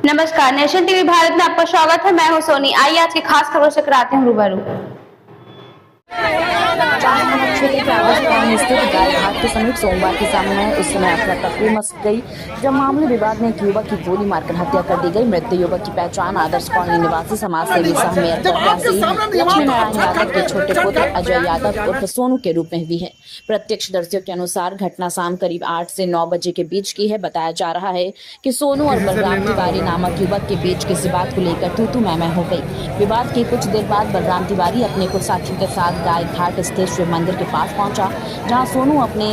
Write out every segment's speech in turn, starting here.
नमस्कार, nation TV Bharat में आपका स्वागत है। मैं हूं सोनी। आइए आज की खास खबरों से कराते हैं रूबरू। क्षेत्र के आवास स्थित गाय घाट के समीप सोमवार की सामने उस समय अफरा तफरी मच गई जब मामूली विवाद में एक युवक की गोली मारकर हत्या कर दी गई। मृत युवक की पहचान आदर्श कॉलोनी निवासी समाज सेवी सह मेयर प्रत्याशी लक्ष्मी नारायण यादव के छोटे पुत्र अजय यादव उर्फ सोनू के रूप में हुई है। प्रत्यक्षदर्शियों के अनुसार घटना शाम करीब 8 से 9 बजे के बीच की है। बताया जा रहा है कि सोनू और बलराम तिवारी नामक युवक के बीच किसी बात को लेकर तू मैं हो गई। विवाद के कुछ देर बाद बलराम तिवारी अपने कुछ साथियों के साथ गाय घाट स्थित शिव मंदिर के पास पहुंचा, जहां सोनू अपने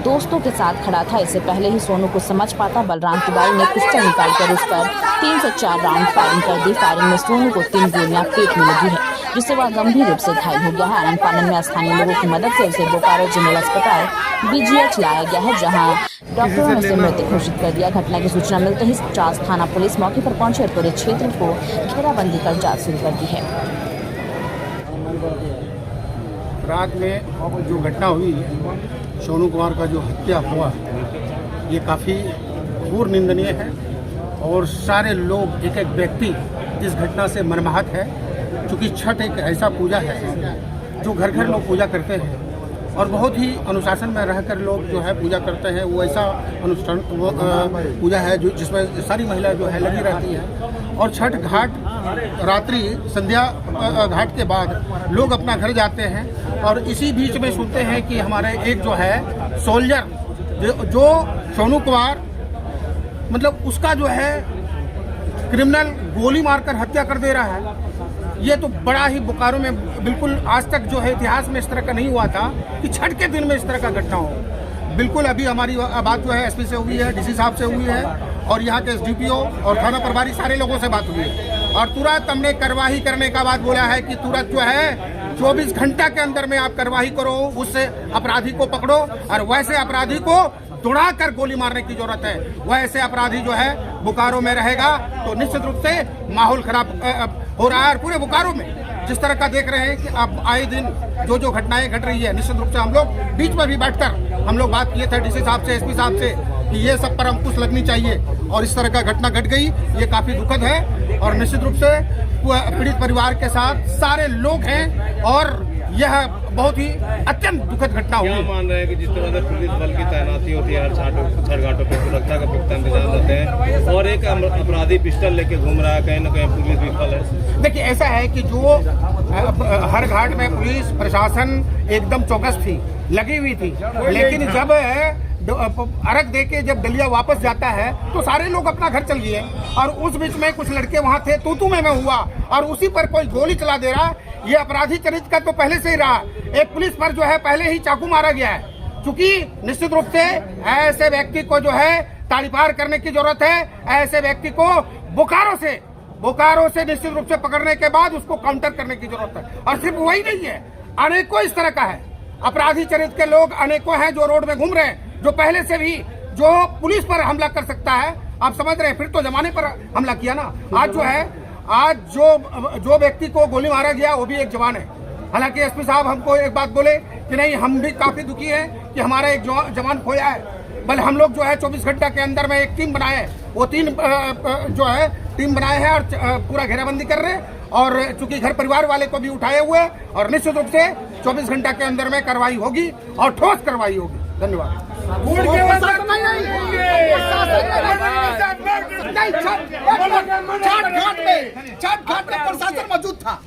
दोस्तों के साथ खड़ा था। इससे पहले ही सोनू को समझ पाता बलराम तिवारी ने पिस्टल निकालकर उस पर 3 से 4 राउंड फायरिंग कर दी। फायरिंग में सोनू को 3 गोलियां पेट में लगी है, जिससे वह गंभीर रूप से घायल हो गया है। आनन फानन में स्थानीय लोगों की मदद से उसे बोकारो जनरल अस्पताल BGH लाया गया है, जहां डॉक्टरों ने उसे मृत घोषित कर दिया। घटना की सूचना मिलते ही चास थाना पुलिस मौके पर पहुंची और पूरे क्षेत्र को घेराबंदी कर जांच शुरू कर दी है। रात में जो घटना हुई, सोनू कुमार का जो हत्या हुआ, ये काफ़ी घोर निंदनीय है और सारे लोग एक एक व्यक्ति इस घटना से मर्माहत है। क्योंकि छठ एक ऐसा पूजा है जो घर घर लोग पूजा करते हैं और बहुत ही अनुशासन में रहकर लोग जो है पूजा करते हैं। वो ऐसा अनुष्ठान पूजा है जो जिसमें सारी महिलाएं जो है लगी रहती हैं। और छठ घाट रात्रि संध्या घाट के बाद लोग अपना घर जाते हैं और इसी बीच में सुनते हैं कि हमारे एक जो है सोल्जर जो सोनू कुमार मतलब उसका जो है क्रिमिनल गोली मारकर हत्या कर दे रहा है। ये तो बड़ा ही बोकारो में बिल्कुल आज तक जो है इतिहास में इस तरह का नहीं हुआ था कि छठ के दिन में इस तरह का घटना हो। बिल्कुल अभी हमारी बात जो है SP से हुई है, DC साहब से हुई है और यहाँ के SDPO और थाना प्रभारी सारे लोगों से बात हुई है और तुरंत हमने कार्रवाई करने का बात बोला है कि तुरंत जो है 24 घंटा के अंदर में आप कार्रवाई करो, उस अपराधी को पकड़ो और वैसे अपराधी को दौड़ा कर गोली मारने की जरूरत है। वैसे अपराधी जो है बोकारो में रहेगा तो निश्चित रूप से माहौल खराब हो रहा है। और पूरे बोकारो में जिस तरह का देख रहे हैं कि अब आए दिन जो घटनाएं घट रही है, निश्चित रूप से हम लोग बीच में भी बैठकर हम लोग बात किए थे DC साहब से, SP साहब से कि ये सब पर अंकुश लगनी चाहिए और इस तरह का घटना घट गई, ये काफी दुखद है। और निश्चित रूप से पीड़ित परिवार के साथ सारे लोग हैं और यह बहुत ही अत्यंत दुखद घटना हुई। क्या मान रहे हैं कि जिस तरह से पुलिस बल की तैनाती होती है छठ घाटों पर, सुरक्षा का पुख्ता इंतजाम होते हैं और एक अपराधी पिस्टल लेके घूम रहा है, कहीं ना कहीं पुलिस विफल है। देखिए ऐसा है कि जो हर घाट में पुलिस प्रशासन एकदम चौकस थी, लगी हुई थी, लेकिन जब अर्घ दे के जब दलिया वापस जाता है तो सारे लोग अपना घर चल गए और उस बीच में कुछ लड़के वहां थे, तू में हुआ और उसी पर कोई गोली चला दे रहा। ये अपराधी चरित्र का तो पहले से ही रहा। एक पुलिस पर जो है पहले ही चाकू मारा गया है। क्योंकि निश्चित रूप से ऐसे व्यक्ति को जो है ताड़ीपार करने की जरूरत है। ऐसे व्यक्ति को बोकारो से निश्चित रूप से पकड़ने के बाद उसको काउंटर करने की जरूरत है। और सिर्फ वही नहीं है, अनेकों इस तरह का है अपराधी चरित्र के लोग, अनेकों हैं जो रोड में घूम रहे हैं, जो पहले से भी जो पुलिस पर हमला कर सकता है। आप समझ रहे हैं, फिर तो जमाने पर हमला किया ना। आज जो व्यक्ति को गोली मारा गया वो भी एक जवान है। हालांकि SP साहब हमको एक बात बोले कि नहीं, हम भी काफी दुखी हैं कि हमारा एक जवान खोया है। बल हम लोग जो है 24 घंटा के अंदर में एक टीम बनाए है, वो जो है टीम बनाए हैं और पूरा घेराबंदी कर रहे हैं। और चूंकि घर परिवार वाले को भी उठाए हुए और निश्चित रूप से 24 घंटा के अंदर में कार्रवाई होगी और ठोस कार्रवाई होगी। धन्यवाद। छठ घाट में प्रशासन मौजूद था।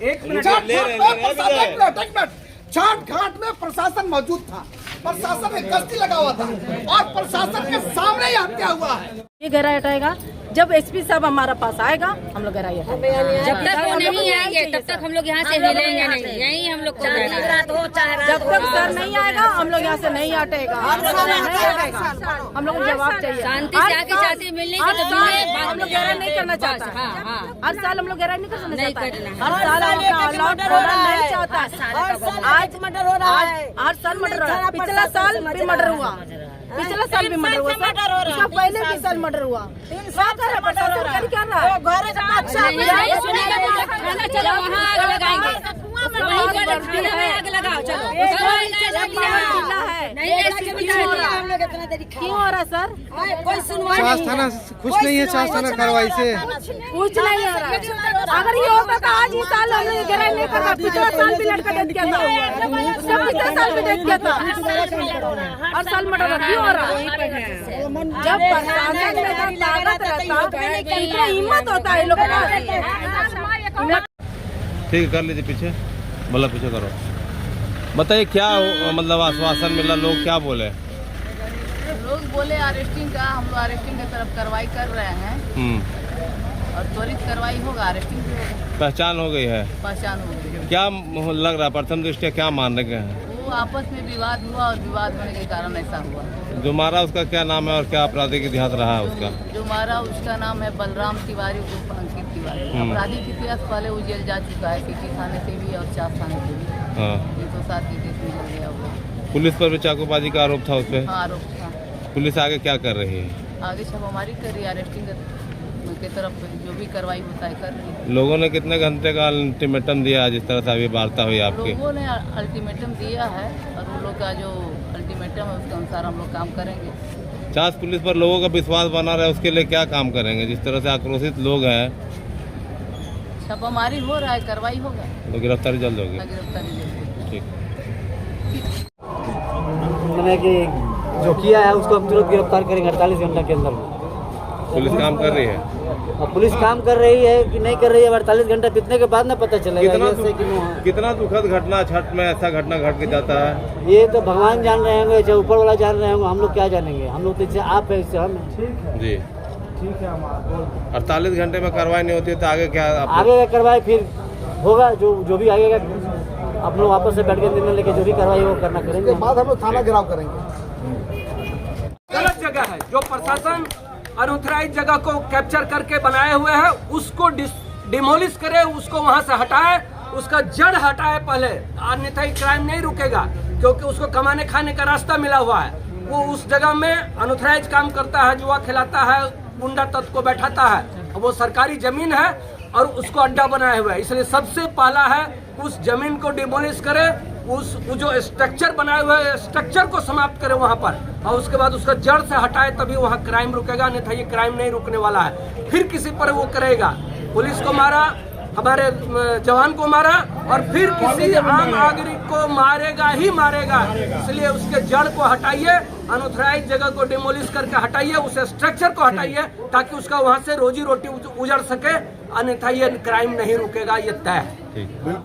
छठ घाट में प्रशासन मौजूद था, प्रशासन में गश्ती लगा हुआ था और प्रशासन के सामने ही हत्या हुआ है। ये गहराई हटाएगा जब SP साहब हमारा पास आएगा, हम लोग गहराई हटाएंगे। जब तक वो नहीं आएंगे तब तक हम लोग यहाँ से हिलेंगे नहीं, यही हम लोग को जब तक सर नहीं आएगा हम लोग यहाँ से नहीं हटेगा। हम लोग को जवाब चाहिए। शांति से आके चाहते मिलने की, तो हम लोग गहराई नहीं करना चाहता। हर साल हम लोग गहराई नहीं करना चाहता। हर साल नहीं चाहता। आज मर्डर हो रहा है, हर साल मर्डर हो रहा है। पिछला साल भी मर्डर हुआ, पिछला साल भी मर्डर हुआ, उसका पहले भी साल मर्डर हुआ। चलो वहाँ आग लगाएंगे। आग लगाओ चलो क्यों हो रहा सर? कोई सुनवाई चास थाना खुश नहीं है, चास थाना कार्रवाई से कुछ नहीं हो रहा। अगर ये होता तो आज ही साल हम लोग गिराई नहीं करता। पिछला साल भी लड़का दे दिया था, उसने पिछले साल भी दे दिया था। हर साल मर्डर क्यों हो रहा? जब प्रशासन में ताकत रहता है, इतना हिम्मत होता है लोगों का। ठीक है, कर लीजिए पीछे, बोला पीछे करो। बताइए क्या मतलब आश्वासन मिला, लोग क्या बोले? लोग बोले अरेस्टिंग का, हम लोग अरेस्टिंग की तरफ कार्रवाई कर रहे हैं और त्वरित कार्रवाई होगा, अरेस्टिंग भी होगा। पहचान हो गई है? पहचान हो गई। क्या लग रहा है, प्रथम दृष्टया क्या मान रहे हैं? वो आपस में विवाद हुआ और विवाद होने के कारण ऐसा हुआ। जो मारा उसका क्या नाम है और क्या आपराधिक इतिहास रहा है उसका? जो मारा उसका नाम है बलराम तिवारी उर्फ अंकित तिवारी। आपराधिक इतिहास पहले वो जेल जा चुका है, सिटी थाने से भी और चास थाने से भी। हाँ, 307 के केस में जल गया वो। पुलिस पर भी चाकूबाजी का आरोप था उस पर? हाँ, आरोप था। पुलिस आगे क्या कर रही है? आगे छापामारी कर रही है, अरेस्टिंग की तरफ जो भी कार्रवाई होता है कर रही है। लोगों ने कितने घंटे का अल्टीमेटम दिया है, जिस तरह से अभी वार्ता हुई आपकी? लोगों ने अल्टीमेटम दिया है और उन लोग का जो अल्टीमेटम है उसके अनुसार हम लोग काम करेंगे। चास पुलिस पर लोगों का विश्वास बना रहे, उसके लिए क्या काम करेंगे? जिस तरह से आक्रोशित लोग हैं, छापामारी हो रहा है, कार्रवाई होगा, तो गिरफ्तारी जल्द होगी। गिरफ्तारी होगी। ठीक। मैंने कि जो किया है उसको हम तुरंत गिरफ्तार करेंगे 48 घंटा के अंदर। पुलिस काम कर रही है? और पुलिस काम कर रही है कि नहीं कर रही है 48 घंटे बीतने के बाद ना पता चलेगा। कितना दुखद घटना, छठ में ऐसा घटना घट के जाता है। ये तो भगवान जान रहे होंगे, चाहे ऊपर वाला जान रहे होंगे, हम लोग क्या जानेंगे? हम लोग तो इससे आप है, इससे हम हैं। जी ठीक है। 48 घंटे में कार्रवाई नहीं होती है तो आगे क्या? आगे का कार्रवाई फिर होगा, जो भी आगे का आप लोग आपस से बैठ के निर्णय लेके जो भी कार्रवाई वो करना करेंगे। बाद हम लोग थाना घेराव करेंगे। गलत जगह है, जो प्रशासन अनऑथराइज्ड जगह को कैप्चर करके बनाए हुए है उसको डिमोलिश करे, उसको वहां से हटाए, उसका जड़ हटाए पहले, अन्यथा क्राइम नहीं रुकेगा। क्योंकि उसको कमाने खाने का रास्ता मिला हुआ है। वो उस जगह में अनऑथराइज काम करता है, जुआ खिलाता है, गुंडा तत्व को बैठाता है। वो सरकारी जमीन है और उसको अड्डा बनाए हुआ है। इसलिए सबसे पहला है उस जमीन को डिमोलिश करे, उस जो स्ट्रक्चर बनाए हुए है स्ट्रक्चर को समाप्त करे वहां पर, और उसके बाद उसका जड़ से हटाए, तभी वहां क्राइम रुकेगा। अन्यथा ये क्राइम नहीं रुकने वाला है। फिर किसी पर वो करेगा। पुलिस को मारा, हमारे जवान को मारा और फिर किसी आम नागरिक को मारेगा ही मारेगा। इसलिए उसके जड़ को हटाइए, अनऑथराइज्ड जगह को डिमोलिश करके हटाइए, उस स्ट्रक्चर को हटाइए ताकि उसका वहां से रोजी रोटी उजड़ सके। अन्यथा ये क्राइम नहीं रुकेगा, ये तय है।